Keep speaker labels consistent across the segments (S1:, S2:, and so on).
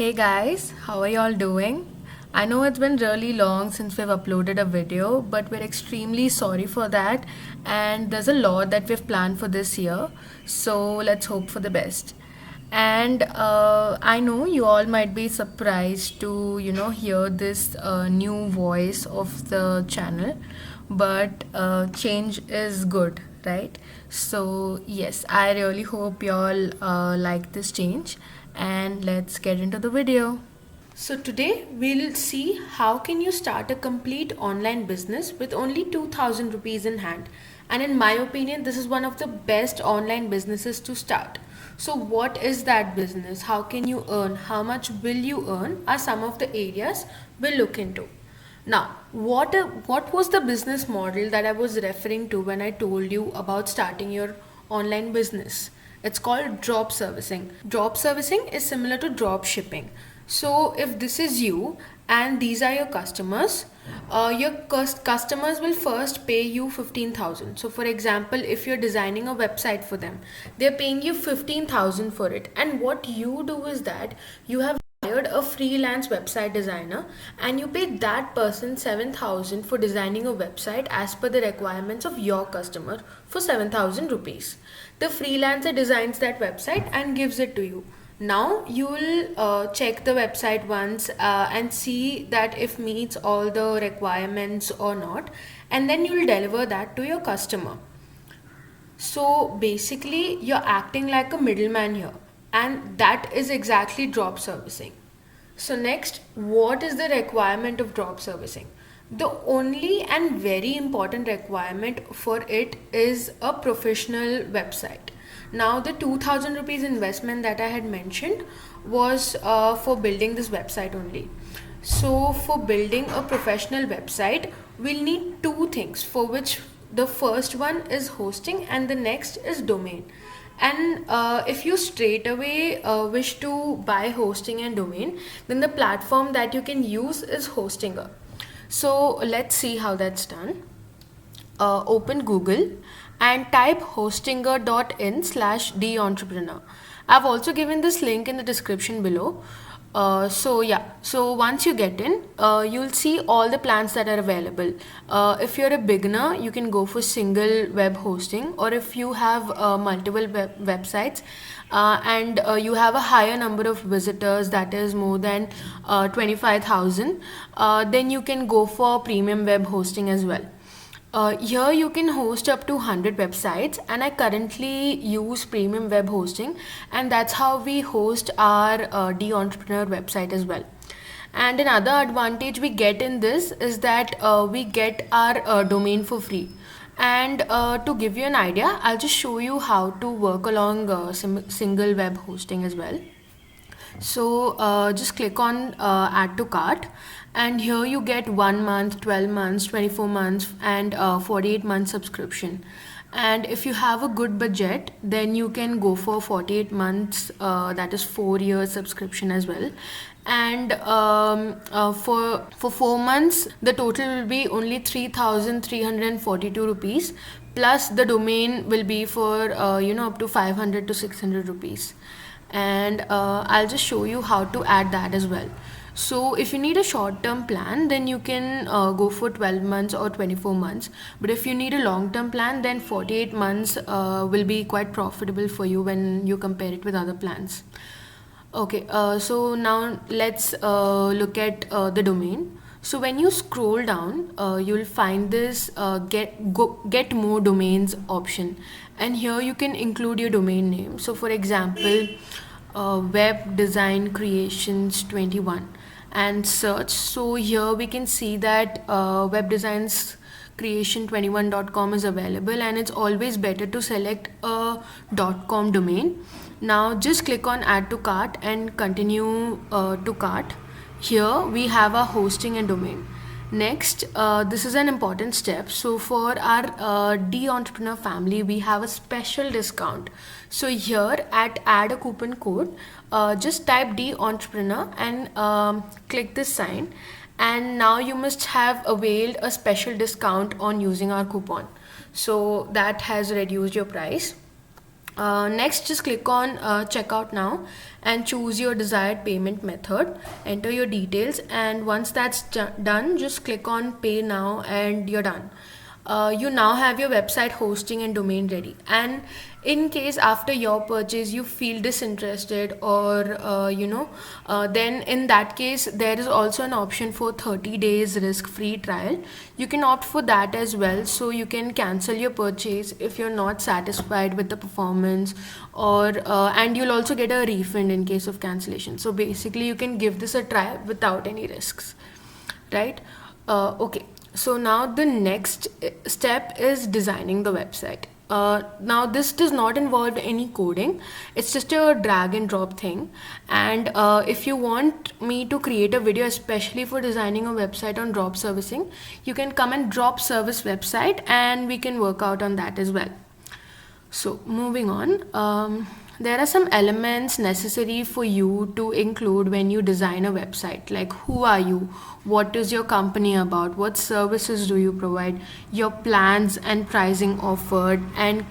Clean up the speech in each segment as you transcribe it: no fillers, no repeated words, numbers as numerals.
S1: Hey guys, how are y'all doing? I know it's been really long since we've uploaded a video, but we're extremely sorry for that. And there's a lot that we've planned for this year, so let's hope for the best. And I know you all might be surprised to, hear this new voice of the channel, but change is good, right? So, yes, I really hope y'all like this change, and let's get into the video. So today we'll see how can you start a complete online business with only 2000 rupees in hand. And in my opinion, this is one of the best online businesses to start. So what is that business? How can you earn? How much will you earn? Are some of the areas we'll look into. Now, what was the business model that I was referring to when I told you about starting your online business? It's called drop servicing. Drop servicing is similar to drop shipping. So, if this is you and these are your customers, your customers will first pay you 15,000. So, for example, if you're designing a website for them, they're paying you 15,000 for it. And what you do is that you have hired a freelance website designer and you pay that person 7,000 for designing a website as per the requirements of your customer for 7,000 rupees. The freelancer designs that website and gives it to you. Now you will check the website once and see that if meets all the requirements or not, and then you will deliver that to your customer. So basically, you're acting like a middleman here, and that is exactly drop servicing. So, next, what is the requirement of drop servicing? The only and very important requirement for it is a professional website. Now, the 2000 rupees investment that I had mentioned was for building this website only. So, for building a professional website, we'll need two things, for which the first one is hosting and the next is domain. And if you straight away wish to buy hosting and domain, then the platform that you can use is Hostinger. So let's see how that's done. Open Google and type hostinger.in/dentrepreneur. I've also given this link in the description below. So once you get in, you'll see all the plans that are available. If you're a beginner, you can go for single web hosting, or if you have multiple websites and you have a higher number of visitors, that is more than 25,000, then you can go for premium web hosting as well. Here you can host up to 100 websites, and I currently use premium web hosting, and that's how we host our D-Entrepreneur website as well. And another advantage we get in this is that we get our domain for free. And to give you an idea, I'll just show you how to work along single web hosting as well. So just click on add to cart, and here you get 1 month, 12 months, 24 months, and 48 month subscription. And if you have a good budget, then you can go for 48 months, that is 4 years subscription as well. And for 4 months, the total will be only 3,342 rupees, plus the domain will be for up to 500 to 600 rupees. And I'll just show you how to add that as well. So if you need a short term plan, then you can go for 12 months or 24 months. But if you need a long term plan, then 48 months will be quite profitable for you when you compare it with other plans. Okay, so now let's look at the domain. So when you scroll down, you'll find this get more domains option, and here you can include your domain name. So for example, web design creations 21 and search. So here we can see that web designs creation21.com is available, and it's always better to select a .com domain. Now just click on add to cart and continue to cart. Here we have our hosting and domain. Next, this is an important step. So for our D-Entrepreneur family, we have a special discount. So here at add a coupon code, just type D-Entrepreneur and click this sign. And now you must have availed a special discount on using our coupon. So that has reduced your price. Next, just click on checkout now and choose your desired payment method. Enter your details, and once that's done, just click on pay now and you're done. You now have your website hosting and domain ready. And in case after your purchase you feel disinterested, or then in that case there is also an option for 30 days risk free trial. You can opt for that as well, so you can cancel your purchase if you're not satisfied with the performance, or and you'll also get a refund in case of cancellation. So basically you can give this a try without any risks, right? Okay, so now the next step is designing the website. Now this does not involve any coding, it's just a drag and drop thing. And if you want me to create a video especially for designing a website on drop servicing, you can come and drop service website and we can work out on that as well. So moving on, there are some elements necessary for you to include when you design a website, like who are you, what is your company about, what services do you provide, your plans and pricing offered, and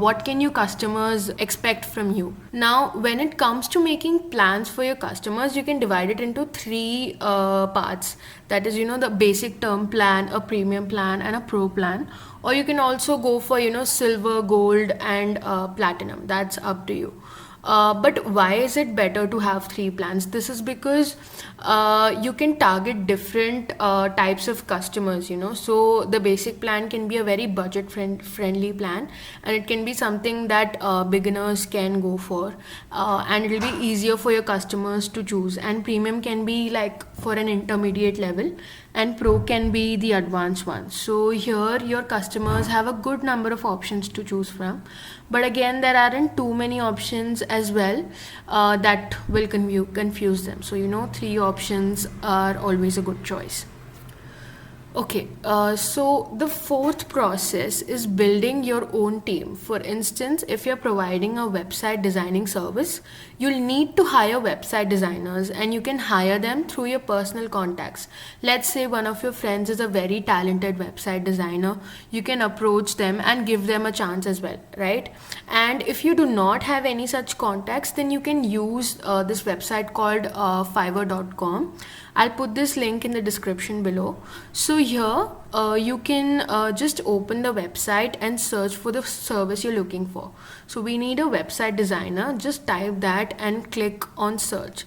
S1: what can your customers expect from you. Now when it comes to making plans for your customers, you can divide it into three parts. That is, the basic term plan, a premium plan, and a pro plan. Or you can also go for silver, gold, and platinum. That's up to you. But why is it better to have three plans? This is because you can target different types of customers. So the basic plan can be a very friendly plan, and it can be something that beginners can go for, and it will be easier for your customers to choose. And premium can be like for an intermediate level, and pro can be the advanced one. So here your customers have a good number of options to choose from, but again there aren't too many options as well that will confuse them. So three options are always a good choice. Okay, so the fourth process is building your own team. For instance, if you're providing a website designing service, you'll need to hire website designers, and you can hire them through your personal contacts. Let's say one of your friends is a very talented website designer, you can approach them and give them a chance as well, right? And if you do not have any such contacts, then you can use this website called fiverr.com. I'll put this link in the description below. So here you can just open the website and search for the service you're looking for. So we need a website designer. Just type that and click on search.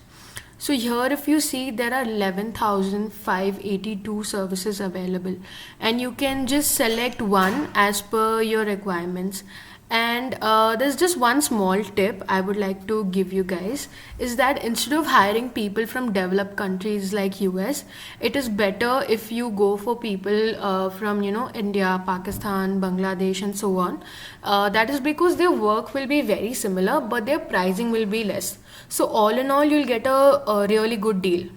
S1: So here if you see, there are 11,582 services available, and you can just select one as per your requirements. And there's just one small tip I would like to give you guys, is that instead of hiring people from developed countries like US, it is better if you go for people from India, Pakistan, Bangladesh, and so on. That is because their work will be very similar, but their pricing will be less. So all in all, you'll get a really good deal,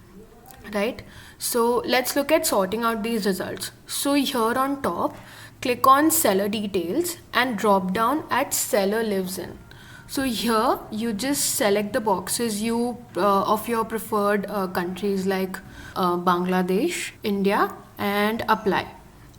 S1: right? So let's look at sorting out these results. So here on top, click on seller details and drop down at seller lives in. So here you just select the boxes of your preferred countries, like Bangladesh, India, and apply.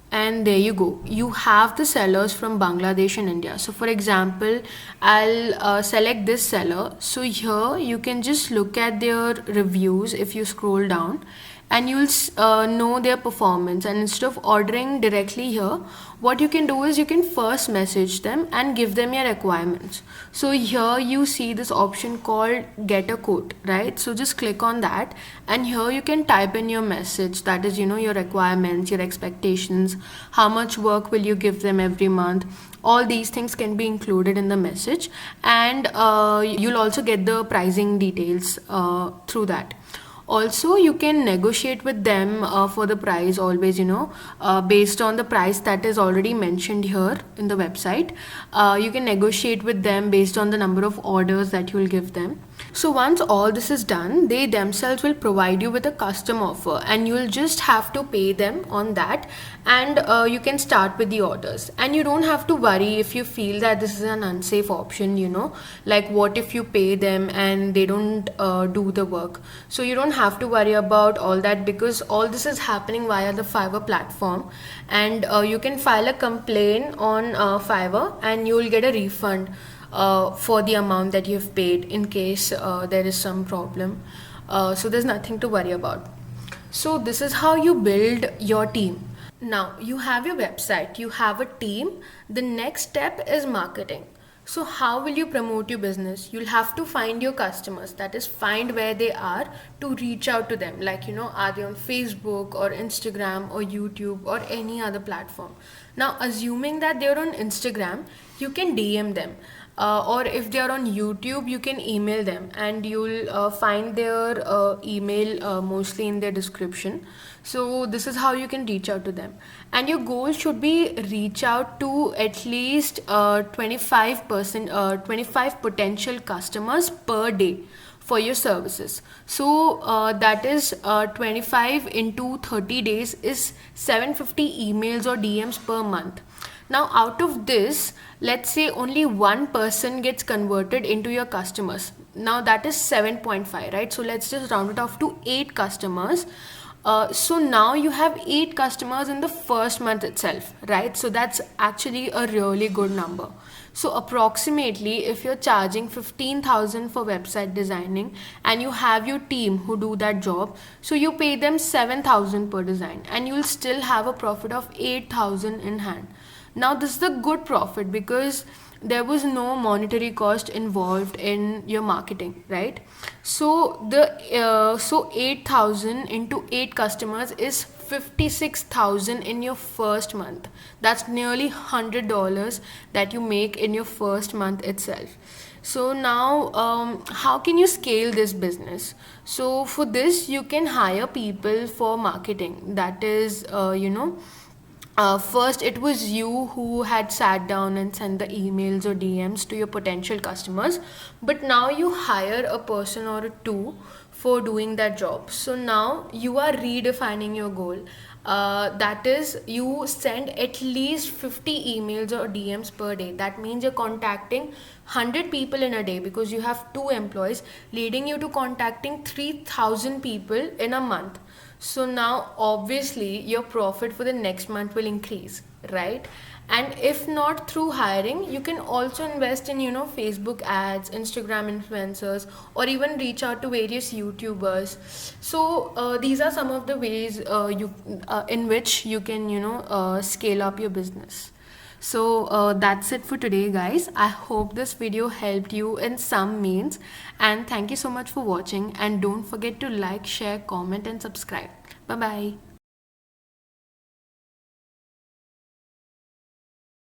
S1: And there you go, you have the sellers from Bangladesh and India. So for example, I'll select this seller. So here you can just look at their reviews if you scroll down, and you'll know their performance. And instead of ordering directly here, what you can do is you can first message them and give them your requirements. So here you see this option called get a quote, right? So just click on that, and here you can type in your message, that is your requirements, your expectations, how much work will you give them every month. All these things can be included in the message, and you'll also get the pricing details through that. Also, you can negotiate with them for the price always, based on the price that is already mentioned here in the website. You can negotiate with them based on the number of orders that you will give them. So once all this is done, they themselves will provide you with a custom offer, and you'll just have to pay them on that, and you can start with the orders. And you don't have to worry if you feel that this is an unsafe option, like what if you pay them and they don't do the work. So you don't have to worry about all that, because all this is happening via the Fiverr platform, and you can file a complaint on Fiverr and you will get a refund for the amount that you've paid in case there is some problem. So there's nothing to worry about. So this is how you build your team. Now you have your website, you have a team. The next step is marketing. So how will you promote your business? You'll have to find your customers, that is, find where they are to reach out to them. Like, are they on Facebook or Instagram or YouTube or any other platform? Now, assuming that they're on Instagram, you can DM them. Or if they are on YouTube, you can email them, and you'll find their email mostly in their description. So this is how you can reach out to them, and your goal should be reach out to at least 25%, 25 potential customers per day for your services. So that is 25 into 30 days is 750 emails or DMs per month. Now, out of this, let's say only one person gets converted into your customers. Now, that is 7.5, right? So, let's just round it off to 8 customers. So, now you have 8 customers in the first month itself, right? So, that's actually a really good number. So, approximately, if you're charging 15,000 for website designing and you have your team who do that job, so you pay them 7,000 per design, and you'll still have a profit of 8,000 in hand. Now this is a good profit because there was no monetary cost involved in your marketing, right? So so 8,000 into 8 customers is 56,000 in your first month. That's nearly $100 that you make in your first month itself. So now, how can you scale this business? So for this, you can hire people for marketing. That is, first it was you who had sat down and sent the emails or DMs to your potential customers, but now you hire a person or two for doing that job. So now you are redefining your goal. That is, you send at least 50 emails or DMs per day. That means you're contacting 100 people in a day because you have 2 employees, leading you to contacting 3,000 people in a month. So now obviously your profit for the next month will increase, right? And if not through hiring, you can also invest in Facebook ads, Instagram influencers, or even reach out to various YouTubers. So these are some of the ways you in which you can scale up your business. So that's it for today, guys. I hope this video helped you in some means, and thank you so much for watching, and don't forget to like, share, comment and subscribe. Bye bye.